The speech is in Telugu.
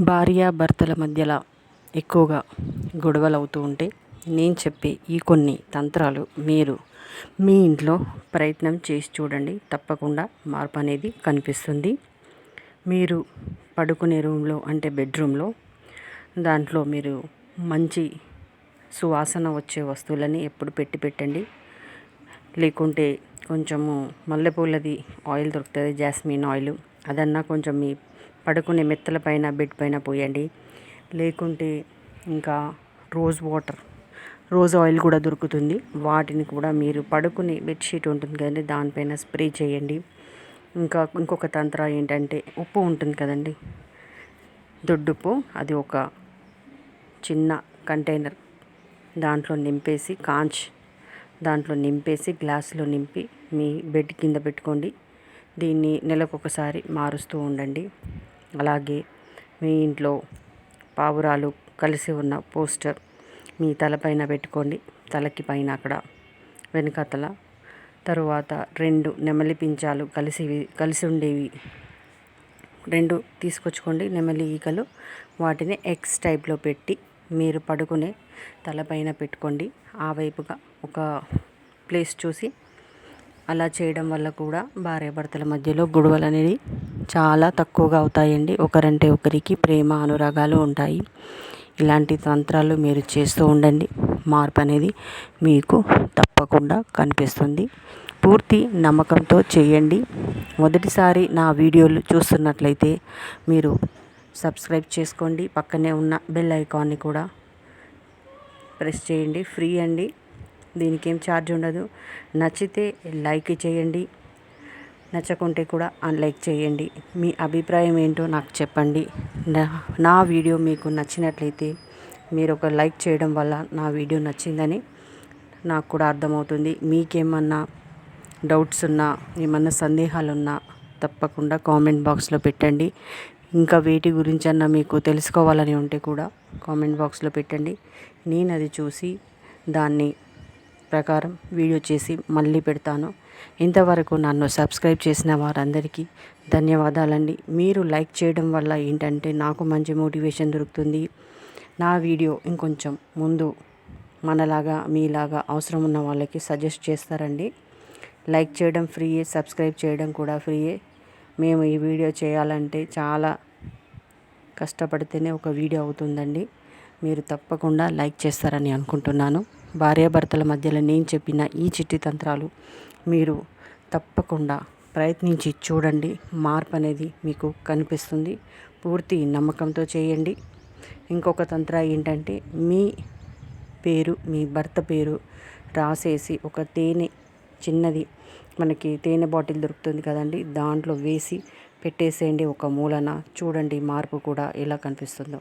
భార్యాభర్తల మధ్యలో ఎక్కువగా గొడవలు అవుతూ ఉంటే నేను చెప్పే ఈ కొన్ని తంత్రాలు మీరు మీ ఇంట్లో ప్రయత్నం చేసి చూడండి. తప్పకుండా మార్పు అనేది కనిపిస్తుంది. మీరు పడుకునే రూమ్లో అంటే బెడ్రూమ్లో దాంట్లో మీరు మంచి సువాసన వచ్చే వస్తువులని ఎప్పుడు పెట్టండి. లేకుంటే కొంచెము మల్లెపూలది ఆయిల్ దొరుకుతుంది, జాస్మిన్ ఆయిల్, అదన్నా కొంచెం మీ పడుకునే మెత్తల పైన బెడ్ పైన పోయండి. లేకుంటే ఇంకా రోజ్ ఆయిల్ కూడా దొరుకుతుంది. వాటిని కూడా మీరు పడుకునే బెడ్షీట్ ఉంటుంది కదండి, దానిపైన స్ప్రే చేయండి. ఇంకొక తంత్ర ఏంటంటే, ఉప్పు ఉంటుంది కదండి, దొడ్డుప్పు, అది ఒక చిన్న కంటైనర్ దాంట్లో నింపేసి గ్లాసులో నింపి మీ బెడ్ కింద పెట్టుకోండి. దీన్ని నెలకొకసారి మారుస్తూ ఉండండి. అలాగే మీ ఇంట్లో పావురాలు కలిసి ఉన్న పోస్టర్ మీ తలపైన పెట్టుకోండి. తలకి పైన అక్కడ వెనుకతల. తరువాత 2 నెమలి పించాలు కలిసి ఉండేవి 2 తీసుకొచ్చుకోండి, నెమలి ఈకలు. వాటిని ఎక్స్ టైప్లో పెట్టి మీరు పడుకునే తలపైన పెట్టుకోండి. ఆ వైపుగా ఒక ప్లేస్ చూసి. అలా చేయడం వల్ల కూడా భార్యాభర్తల మధ్యలో గొడవలు అనేది చాలా తక్కువగా అవుతాయండి. ఒకరంటే ఒకరికి ప్రేమ అనురాగాలు ఉంటాయి. ఇలాంటి తంత్రాలు మీరు చేస్తూ ఉండండి. మార్పు అనేది మీకు తప్పకుండా కనిపిస్తుంది. పూర్తి నమ్మకంతో చేయండి. మొదటిసారి నా వీడియోలు చూస్తున్నట్లయితే మీరు సబ్స్క్రైబ్ చేసుకోండి. పక్కనే ఉన్న బెల్ ఐకాన్ని కూడా ప్రెస్ చేయండి. ఫ్రీ అండి, దీనికి ఏం ఛార్జ్ ఉండదు. నచ్చితే లైక్ చేయండి, నచ్చకుంటే కూడా అన్లైక్ చేయండి. మీ అభిప్రాయం ఏంటో నాకు చెప్పండి. నా వీడియో మీకు నచ్చినట్లయితే మీరు ఒక లైక్ చేయడం వల్ల నా వీడియో నచ్చిందని నాకు కూడా అర్థమవుతుంది. మీకేమన్నా డౌట్స్ ఉన్నా, ఏమన్నా సందేహాలు ఉన్నా తప్పకుండా కామెంట్ బాక్స్లో పెట్టండి. ఇంకా వేటి గురించన్నా మీకు తెలుసుకోవాలని ఉంటే కూడా కామెంట్ బాక్స్లో పెట్టండి. నేను అది చూసి దాన్ని ప్రకారం వీడియో చేసి మళ్ళీ పెడతాను. ఇంతవరకు నన్ను సబ్స్క్రైబ్ చేసిన వారందరికీ ధన్యవాదాలండి. మీరు లైక్ చేయడం వల్ల ఏంటంటే నాకు మంచి మోటివేషన్ దొరుకుతుంది. నా వీడియో ఇంకొంచెం ముందు మనలాగా మీలాగా అవసరం ఉన్న వాళ్ళకి సజెస్ట్ చేస్తారండి. లైక్ చేయడం ఫ్రీయే, సబ్స్క్రైబ్ చేయడం కూడా ఫ్రీయే. మేము ఈ వీడియో చేయాలంటే చాలా కష్టపడితేనే ఒక వీడియో అవుతుందండి. మీరు తప్పకుండా లైక్ చేస్తారని అనుకుంటున్నాను. భార్యాభర్తల మధ్యలో నేను చెప్పిన ఈ చిట్టి తంత్రాలు మీరు తప్పకుండా ప్రయత్నించి చూడండి. మార్పు అనేది మీకు కనిపిస్తుంది. పూర్తి నమ్మకంతో చేయండి. ఇంకొక తంత్ర ఏంటంటే, మీ భర్త పేరు రాసేసి ఒక చిన్నది మనకి తేనె బాటిల్ దొరుకుతుంది కదండి, దాంట్లో వేసి పెట్టేసేయండి ఒక మూలన. చూడండి మార్పు కూడా ఎలా కనిపిస్తుందో.